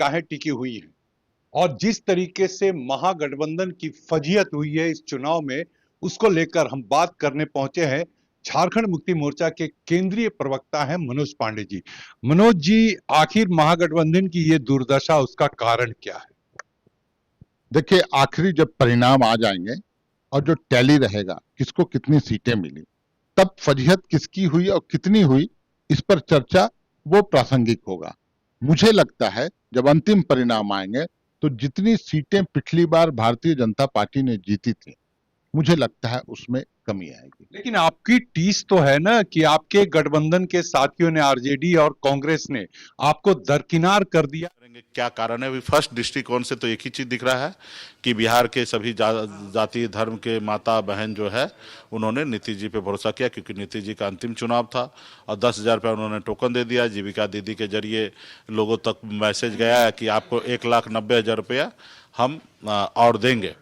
काहे टिकी हुई है और जिस तरीके से महागठबंधन की फजीहत हुई है इस चुनाव में, उसको लेकर हम बात करने पहुंचे हैं। झारखंड मुक्ति मोर्चा के केंद्रीय प्रवक्ता हैं मनोज पांडे जी। मनोज जी, आखिर महागठबंधन की ये दुर्दशा, उसका कारण क्या है? देखिए, आखिरी जब परिणाम आ जाएंगे और जो टैली रहेगा किसको कितनी सीटें मिली, तब फजीहत किसकी हुई और कितनी हुई, इस पर चर्चा वो प्रासंगिक होगा। मुझे लगता है जब अंतिम परिणाम आएंगे तो जितनी सीटें पिछली बार भारतीय जनता पार्टी ने जीती थी, मुझे लगता है उसमें कमी आएगी। लेकिन आपकी टीस तो है ना कि आपके गठबंधन के साथियों ने, आरजेडी और कांग्रेस ने आपको दरकिनार कर दिया। क्या कारण है? अभी फर्स्ट दृष्टिकोण से तो एक ही चीज दिख रहा है कि बिहार के सभी जाति धर्म के माता बहन जो है उन्होंने नीतीश जी पे भरोसा किया, क्योंकि नीतीश जी का अंतिम चुनाव था और 10,000 रुपया उन्होंने टोकन दे दिया। जीविका दीदी के जरिए लोगों तक मैसेज गया है कि आपको 1,90,000 रुपया हम और देंगे।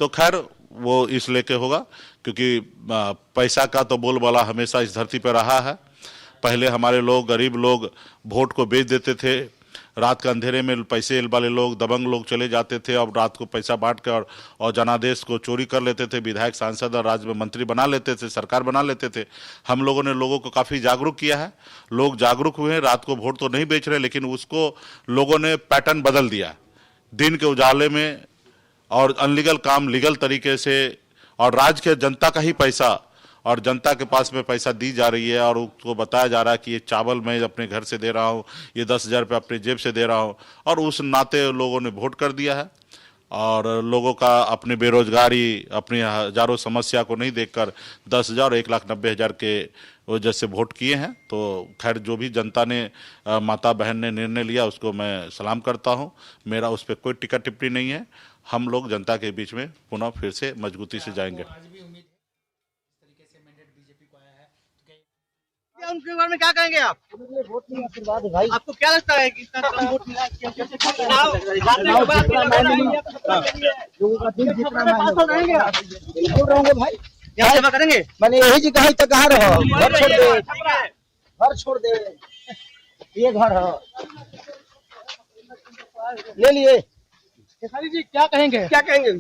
तो खैर वो इस लेके होगा, क्योंकि पैसा का तो बोलबाला हमेशा इस धरती पर रहा है। पहले हमारे लोग, गरीब लोग वोट को बेच देते थे। रात के अंधेरे में पैसे वाले लोग, दबंग लोग चले जाते थे और रात को पैसा बांट कर और जनादेश को चोरी कर लेते थे। विधायक, सांसद और राज्य में मंत्री बना लेते थे, सरकार बना लेते थे। हम लोगों ने लोगों को काफ़ी जागरूक किया है। लोग जागरूक हुए हैं। रात को वोट तो नहीं बेच रहे, लेकिन उसको लोगों ने पैटर्न बदल दिया। दिन के उजाले में और अनलीगल काम लीगल तरीके से, और राज्य के जनता का ही पैसा और जनता के पास में पैसा दी जा रही है और उसको बताया जा रहा है कि ये चावल मैं अपने घर से दे रहा हूँ, ये 10,000 रुपये अपने जेब से दे रहा हूँ। और उस नाते लोगों ने वोट कर दिया है और लोगों का अपनी बेरोजगारी, अपनी हजारों समस्या को नहीं देखकर 10,000 और 1,90,000 के वजह से वोट किए हैं। तो खैर, जो भी जनता ने, माता बहन ने निर्णय लिया, उसको मैं सलाम करता हूँ। मेरा उस पर कोई टिक्का टिप्पणी नहीं है। हम लोग जनता के बीच में पुनः फिर से मजबूती से जाएंगे। उनके बारे में क्या कहेंगे आप? वोट नहीं, आशीर्वाद है भाई। आपको क्या लगता है कि इतना कम वोट मिला? लोगों का दिल जितना रहेंगे भाई, यहाँ सेवा करेंगे। मैंने यही जी कहीं तक कहाँ रहो, घर छोड़ दे, घर छोड़ दे, ये घर है ले लिए। केसारी जी क्या कहेंगे? क्या कहेंगे?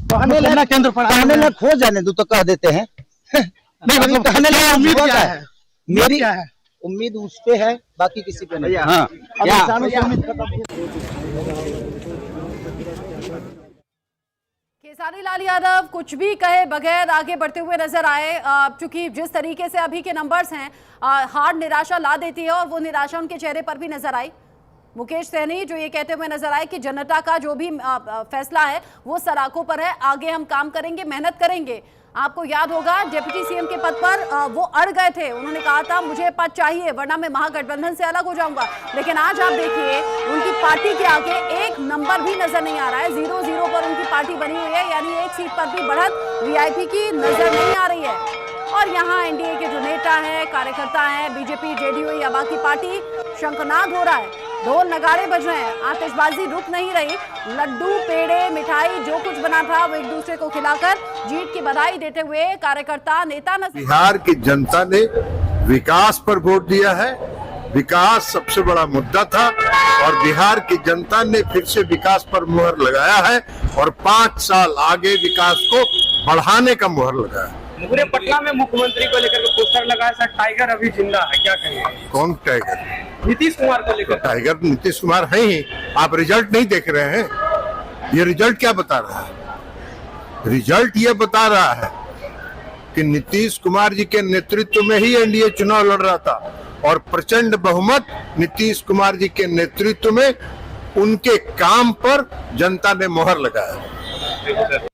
कहने केंद्र पर कहने लग खो जाने दो तो कह देते हैं। नहीं मतलब कहने लग उम्मीद क्या है? मेरी क्या है उम्मीद उस पे है, बाकी किसी पे नहीं। हाँ, केसारी लाल यादव कुछ भी कहे बगैर आगे बढ़ते हुए नजर आए, क्योंकि जिस तरीके से अभी के नंबर्स हैं, हार निराशा ला देती है और वो निराशा उनके चेहरे पर भी नजर आई। मुकेश सहनी जो ये कहते हुए नजर आए कि जनता का जो भी फैसला है वो सराखों पर है, आगे हम काम करेंगे, मेहनत करेंगे। आपको याद होगा डिप्टी सीएम के पद पर वो अड़ गए थे। उन्होंने कहा था मुझे पद चाहिए वरना मैं महागठबंधन से अलग हो जाऊंगा। लेकिन आज आप देखिए उनकी पार्टी के आगे एक नंबर भी नजर नहीं आ रहा है। 0-0 पर उनकी पार्टी बनी हुई है, यानी एक सीट पर भी बढ़त वीआईपी की नजर नहीं आ रही है। और यहाँ एनडीए के जो नेता हैं, कार्यकर्ता हैं, बीजेपी, जेडीयू या बाकी पार्टी, शंखनाद हो रहा है, ढोल नगाड़े बज रहे हैं, आतिशबाजी रुक नहीं रही। लड्डू, पेड़े, मिठाई जो कुछ बना था वो एक दूसरे को खिलाकर जीत की बधाई देते हुए कार्यकर्ता, नेता नजर। बिहार की जनता ने विकास पर वोट दिया है। विकास सबसे बड़ा मुद्दा था और बिहार की जनता ने फिर से विकास पर मुहर लगाया है और 5 साल आगे विकास को बढ़ाने का मुहर लगाया। पूरे पटना में मुख्यमंत्री को लेकर के पोस्टर लगाया था, टाइगर अभी जिंदा है, क्या कहेंगे? कौन टाइगर? नीतीश कुमार को लेकर। तो टाइगर नीतीश कुमार है ही। आप रिजल्ट नहीं देख रहे हैं? ये रिजल्ट क्या बता रहा है? रिजल्ट ये बता रहा है कि नीतीश कुमार जी के नेतृत्व में ही एनडीए चुनाव लड़ रहा था और प्रचंड बहुमत नीतीश कुमार जी के नेतृत्व में उनके काम पर जनता ने मोहर लगाया।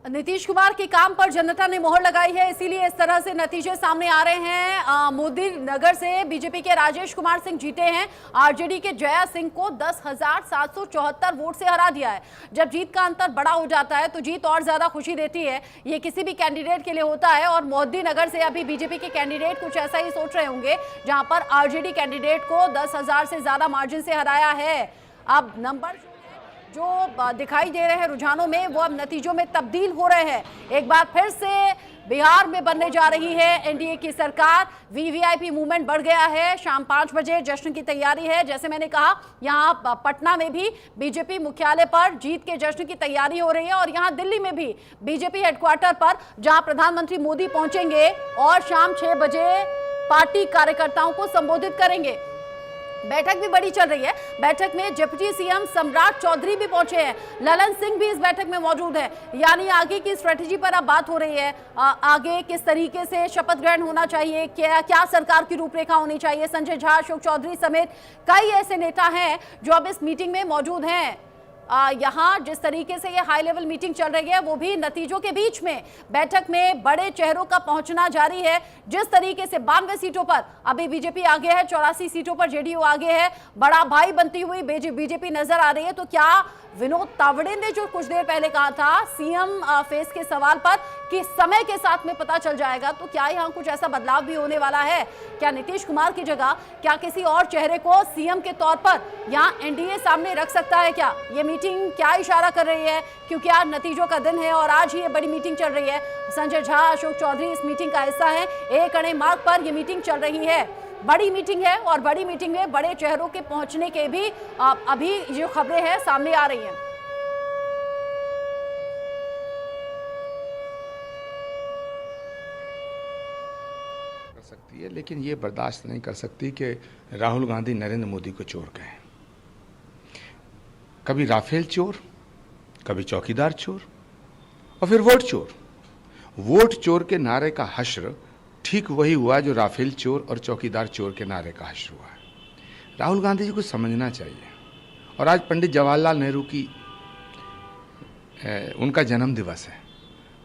नीतीश कुमार के काम पर जनता ने मोहर लगाई है, इसीलिए इस तरह से नतीजे सामने आ रहे हैं। मोदी नगर से बीजेपी के राजेश कुमार सिंह जीते हैं, आरजेडी के जया सिंह को 10,774 वोट से हरा दिया है। जब जीत का अंतर बड़ा हो जाता है तो जीत और ज्यादा खुशी देती है, ये किसी भी कैंडिडेट के लिए होता है। और मोदी नगर से अभी बीजेपी के कैंडिडेट कुछ ऐसा ही सोच रहे होंगे, जहां पर आरजेडी कैंडिडेट को 10,000 से ज्यादा मार्जिन से हराया है। अब नंबर जो दिखाई दे रहे हैं रुझानों में वो अब नतीजों में तब्दील हो रहे हैं। एक बार फिर से बिहार में बनने जा रही है एनडीए की सरकार। वीवीआईपी मूवमेंट बढ़ गया है। शाम 5 बजे जश्न की तैयारी है। जैसे मैंने कहा, यहाँ पटना में भी बीजेपी मुख्यालय पर जीत के जश्न की तैयारी हो रही है और यहाँ दिल्ली में भी बीजेपी हेडक्वार्टर पर जहाँ प्रधानमंत्री मोदी पहुंचेंगे और शाम 6 बजे पार्टी कार्यकर्ताओं को संबोधित करेंगे। बैठक भी बड़ी चल रही है। बैठक में डिप्टी सीएम सम्राट चौधरी भी पहुंचे हैं। ललन सिंह भी इस बैठक में मौजूद है। यानी आगे की स्ट्रेटेजी पर अब बात हो रही है। आगे किस तरीके से शपथ ग्रहण होना चाहिए, क्या सरकार की रूपरेखा होनी चाहिए। संजय झा, अशोक चौधरी समेत कई ऐसे नेता हैं जो अब इस मीटिंग में मौजूद हैं। यहाँ जिस तरीके से ये हाई लेवल मीटिंग चल रही है वो भी नतीजों के बीच में। बैठक में बड़े चेहरों का पहुंचना जारी है। जिस तरीके से 92 सीटों पर अभी बीजेपी आगे है, 84 सीटों पर जेडीयू आगे है, बड़ा भाई बनती हुई बीजेपी नजर आ रही है। तो क्या विनोद तावड़े ने जो कुछ देर पहले कहा था सीएम फेस के सवाल पर कि समय के साथ में पता चल जाएगा, तो क्या यहाँ कुछ ऐसा बदलाव भी होने वाला है? क्या नीतीश कुमार की जगह क्या किसी और चेहरे को सीएम के तौर पर यहाँ एनडीए सामने रख सकता है? क्या ये मीटिंग क्या इशारा कर रही है? क्योंकि आज नतीजों का दिन है और आज ही ये बड़ी मीटिंग चल रही है। संजय झा, अशोक चौधरी इस मीटिंग का हिस्सा है। एक अणे मार्ग पर यह मीटिंग चल रही है। बड़ी मीटिंग है और बड़ी मीटिंग में बड़े चेहरों के पहुंचने के भी अभी जो खबरें हैं सामने आ रही हैं। कर सकती है, लेकिन ये बर्दाश्त नहीं कर सकती कि राहुल गांधी नरेंद्र मोदी को चोर कहें। कभी राफेल चोर, कभी चौकीदार चोर और फिर वोट चोर। वोट चोर के नारे का हश्र ठीक वही हुआ जो राफेल चोर और चौकीदार चोर के नारे का हश्र हुआ है। राहुल गांधी जी को समझना चाहिए। और आज पंडित जवाहरलाल नेहरू की उनका जन्म दिवस है।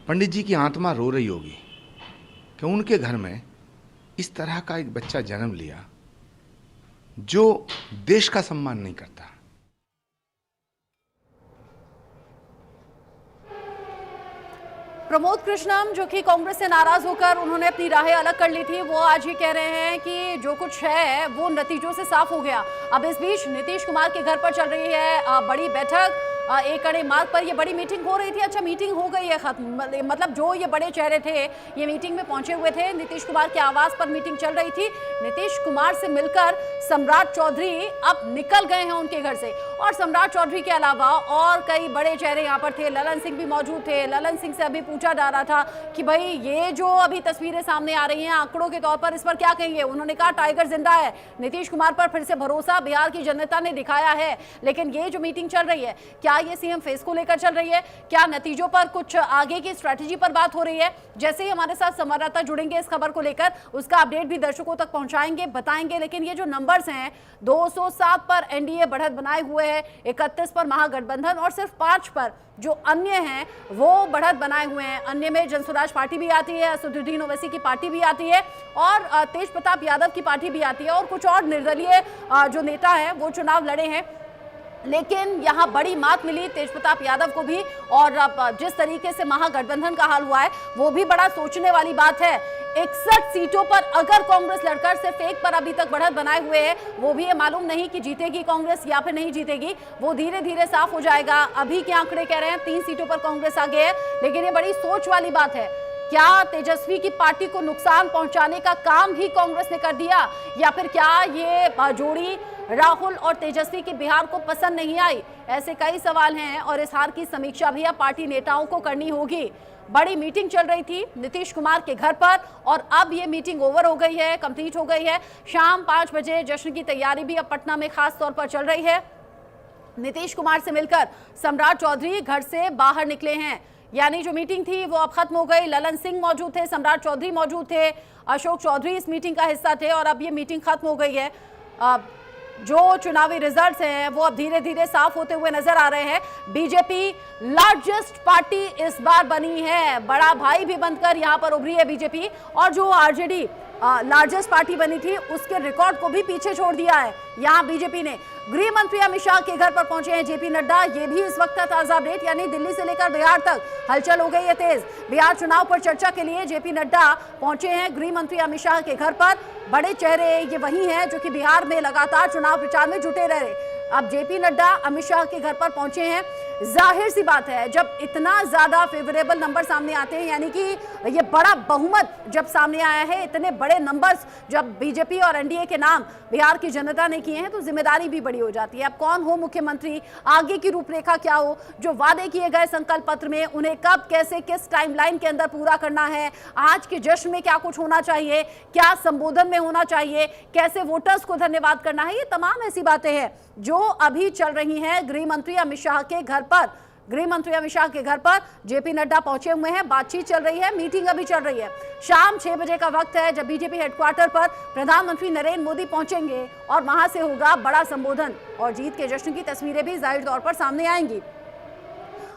पंडित जी की आत्मा रो रही होगी कि उनके घर में इस तरह का एक बच्चा जन्म लिया जो देश का सम्मान नहीं करता। प्रमोद कृष्णम, जो कि कांग्रेस से नाराज होकर उन्होंने अपनी राहें अलग कर ली थी, वो आज ये कह रहे हैं कि जो कुछ है वो नतीजों से साफ हो गया। अब इस बीच नीतीश कुमार के घर पर चल रही है बड़ी बैठक। एक अणे मार्ग पर ये बड़ी मीटिंग हो रही थी। अच्छा, मीटिंग हो गई है खत्म, मतलब जो ये बड़े चेहरे थे ये मीटिंग में पहुंचे हुए थे। नीतीश कुमार के आवास पर मीटिंग चल रही थी। नीतीश कुमार से मिलकर सम्राट चौधरी अब निकल गए हैं उनके घर से। और सम्राट चौधरी के अलावा और कई बड़े चेहरे यहाँ पर थे। ललन सिंह भी मौजूद थे। ललन सिंह से अभी पूछा जा रहा था कि भाई ये जो अभी तस्वीरें सामने आ रही हैं आंकड़ों के तौर पर, इस पर क्या कहेंगे? उन्होंने कहा टाइगर जिंदा है। नीतीश कुमार पर फिर से भरोसा बिहार की जनता ने दिखाया है। लेकिन ये जो मीटिंग चल रही है, क्या ये सीएम फेस को लेकर चल रही है? क्या नतीजों पर कुछ आगे की स्ट्रेटेजी पर बात हो रही है? जैसे ही हमारे साथ संवाददाता जुड़ेंगे इस खबर को लेकर, उसका अपडेट भी दर्शकों तक पहुंचाएंगे, बताएंगे। लेकिन ये जो नंबर्स हैं, 207 पर एनडीए बढ़त बनाए हुए है, 31 पर महागठबंधन और सिर्फ 5 पर जो अन्य हैं वो बढ़त बनाए हुए हैं। अन्य में जनसुराज पार्टी भी आती है, असदुद्दीन ओवैसी की पार्टी भी आती है और तेज प्रताप यादव की पार्टी भी आती है और कुछ और निर्दलीय जो नेता हैं वो चुनाव लड़े हैं। लेकिन यहां बड़ी मात मिली तेज प्रताप यादव को भी। और जिस तरीके से महागठबंधन का हाल हुआ है वो भी बड़ा सोचने वाली बात है। 61 सीटों पर अगर कांग्रेस लड़कर सिर्फ एक पर अभी तक बढ़त बनाए हुए है, वो भी ये मालूम नहीं कि जीतेगी कांग्रेस या फिर नहीं जीतेगी, वो धीरे धीरे साफ हो जाएगा। अभी के आंकड़े कह रहे हैं 3 सीटों पर कांग्रेस आगे है, लेकिन ये बड़ी सोच वाली बात है। क्या तेजस्वी की पार्टी को नुकसान पहुंचाने का काम ही कांग्रेस ने कर दिया, या फिर क्या ये जोड़ी राहुल और तेजस्वी की बिहार को पसंद नहीं आई? ऐसे कई सवाल हैं और इस हार की समीक्षा भी अब पार्टी नेताओं को करनी होगी। बड़ी मीटिंग चल रही थी नीतीश कुमार के घर पर और अब ये मीटिंग ओवर हो गई है, कंप्लीट हो गई है। शाम 5 बजे जश्न की तैयारी भी अब पटना में खास तौर पर चल रही है। नीतीश कुमार से मिलकर सम्राट चौधरी घर से बाहर निकले हैं, यानी जो मीटिंग थी वो अब खत्म हो गई। ललन सिंह मौजूद थे, सम्राट चौधरी मौजूद थे, अशोक चौधरी इस मीटिंग का हिस्सा थे और अब ये मीटिंग खत्म हो गई है। जो चुनावी रिजल्ट्स हैं वो अब धीरे धीरे साफ होते हुए नजर आ रहे हैं। बीजेपी लार्जेस्ट पार्टी इस बार बनी है, बड़ा भाई भी बनकर यहां पर उभरी है बीजेपी। और जो आरजेडी लार्जेस्ट पार्टी बनी थी उसके रिकॉर्ड को भी पीछे छोड़ दिया है यहां बीजेपी ने। गृह मंत्री अमित शाह के घर पर पहुंचे हैं जेपी नड्डा, ये भी इस वक्त का ताजा अपडेट, यानी दिल्ली से लेकर बिहार तक हलचल हो गई है तेज। बिहार चुनाव पर चर्चा के लिए जेपी नड्डा पहुंचे हैं गृह मंत्री अमित शाह के घर पर। बड़े चेहरे ये वही हैं जो कि बिहार में लगातार चुनाव प्रचार में जुटे रहे। अब जेपी नड्डा अमित शाह के घर पर पहुंचे हैं। जाहिर सी बात है, जब इतना ज्यादा फेवरेबल नंबर सामने आते हैं, यानी कि ये बड़ा बहुमत जब सामने आया है, इतने बड़े नंबर्स जब बीजेपी और एनडीए के नाम बिहार की जनता ने किए हैं, तो जिम्मेदारी भी बड़ी हो जाती है। अब कौन हो मुख्यमंत्री, आगे की रूपरेखा क्या हो, जो वादे किए गए संकल्प पत्र में उन्हें कब, कैसे, किस टाइमलाइन के अंदर पूरा करना है, आज के जश्न में क्या कुछ होना चाहिए, क्या संबोधन में होना चाहिए, कैसे वोटर्स को धन्यवाद करना है, ये तमाम ऐसी बातें हैं जो अभी चल रही हैं गृह मंत्री अमित शाह के घर पर। गृह मंत्री अमित शाह के घर पर जेपी नड्डा पहुंचे हुए हैं, बातचीत चल रही है, मीटिंग अभी चल रही है। शाम 6 बजे का वक्त है जब बीजेपी हेडक्वार्टर पर प्रधानमंत्री नरेंद्र मोदी पहुंचेंगे और वहां से होगा बड़ा संबोधन और जीत के जश्न की तस्वीरें भी जाहिर तौर पर सामने आएंगी।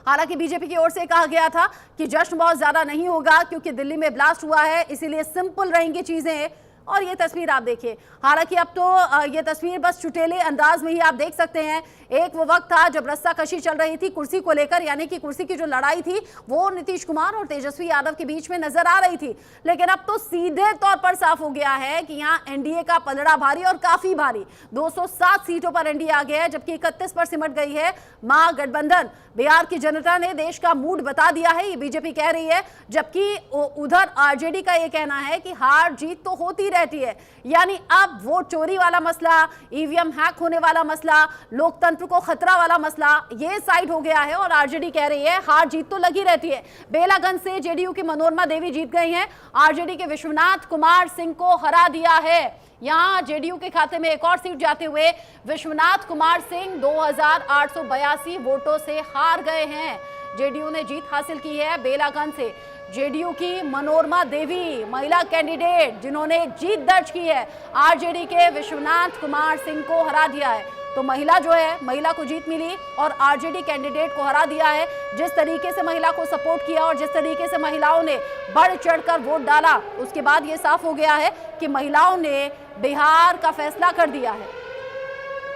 हालांकि बीजेपी की ओर से कहा गया था कि जश्न बहुत ज्यादा नहीं होगा क्योंकि दिल्ली में ब्लास्ट हुआ है, इसीलिए सिंपल रहेंगी चीजें। और ये तस्वीर आप देखिए, हालांकि अब तो ये तस्वीर बस चुटेले अंदाज में ही आप देख सकते हैं। एक वो वक्त था जब रस्साकशी चल रही थी कुर्सी को लेकर, यानी कि कुर्सी की जो लड़ाई थी वो नीतीश कुमार और तेजस्वी यादव के बीच में नजर आ रही थी, लेकिन अब तो सीधे तौर पर साफ हो गया है कि यहाँ एनडीए का पलड़ा भारी और काफी भारी। 207 सीटों पर एनडीए आ गया है, जबकि 31 पर सिमट गई है महागठबंधन। बिहार की जनता ने देश का मूड बता दिया है, ये बीजेपी कह रही है, जबकि उधर आरजेडी का ये कहना है कि हार जीत तो होती रहती है। यानी अब वोट चोरी वाला मसला, ईवीएम हैक होने वाला मसला, लोकतंत्र को खतरा वाला मसला, ये साइड हो गया है और आरजेडी कह रही है हार जीत तो लगी रहती है। बेलागंज से जेडीयू की मनोरमा देवी जीत गई हैं, आरजेडी के विश्वनाथ कुमार सिंह को हरा दिया है। यहां जेडीयू के खाते में एक और सीट जाते हुए विश्वनाथ कुमार सिंह 2882 वोटों से हार गए हैं। जेडीयू ने जीत हासिल की है बेलागंज से। जेडीयू की मनोरमा देवी महिला कैंडिडेट जिन्होंने जीत दर्ज की है, आरजेडी के विश्वनाथ कुमार सिंह को हरा दिया है। तो महिला जो है, महिला को जीत मिली और आरजेडी कैंडिडेट को हरा दिया है। जिस तरीके से महिला को सपोर्ट किया और जिस तरीके से महिलाओं ने बढ़ चढ़कर वोट डाला, उसके बाद ये साफ हो गया है कि महिलाओं ने बिहार का फैसला कर दिया है।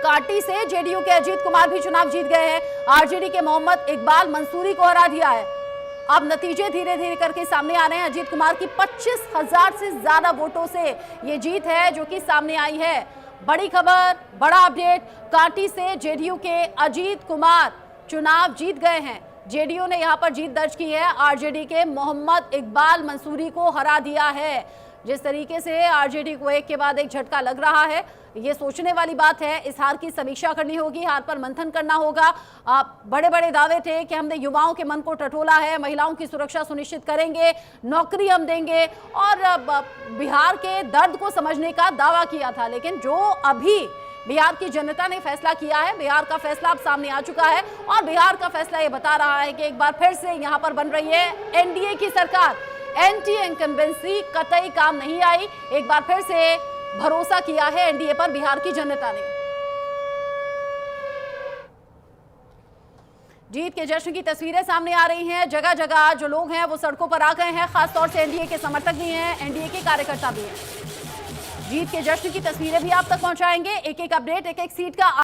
काटी से जेडीयू के अजीत कुमार भी चुनाव जीत गए हैं, आरजेडी के मोहम्मद इकबाल मंसूरी को हरा दिया है। अब नतीजे धीरे धीरे करके सामने आ रहे हैं। अजीत कुमार की 25,000 से ज्यादा वोटों से ये जीत है जो कि सामने आई है। बड़ी खबर, बड़ा अपडेट, कांटी से जेडीयू के अजीत कुमार चुनाव जीत गए हैं। जेडीयू ने यहां पर जीत दर्ज की है, आरजेडी के मोहम्मद इकबाल मंसूरी को हरा दिया है। जिस तरीके से आरजेडी को एक के बाद एक झटका लग रहा है, ये सोचने वाली बात है। इस हार की समीक्षा करनी होगी, हार पर मंथन करना होगा। बड़े बड़े दावे थे कि हमने युवाओं के मन को टटोला है, महिलाओं की सुरक्षा सुनिश्चित करेंगे, नौकरी हम देंगे और बिहार के दर्द को समझने का दावा किया था। लेकिन जो अभी बिहार की जनता ने फैसला किया है, बिहार का फैसला अब सामने आ चुका है और बिहार का फैसला ये बता रहा है कि एक बार फिर से यहाँ पर बन रही है एनडीए की सरकार। एंटी इनकम्बेंसी कतई काम नहीं आई, एक बार फिर से भरोसा किया है एनडीए पर बिहार की जनता ने। जीत के जश्न की तस्वीरें सामने आ रही हैं। जगह जगह जो लोग हैं वो सड़कों पर आ गए हैं, खासतौर से एनडीए के समर्थक भी हैं, एनडीए के कार्यकर्ता भी हैं। जीत के जश्न की तस्वीरें भी आप तक पहुंचाएंगे, एक एक अपडेट, एक एक सीट का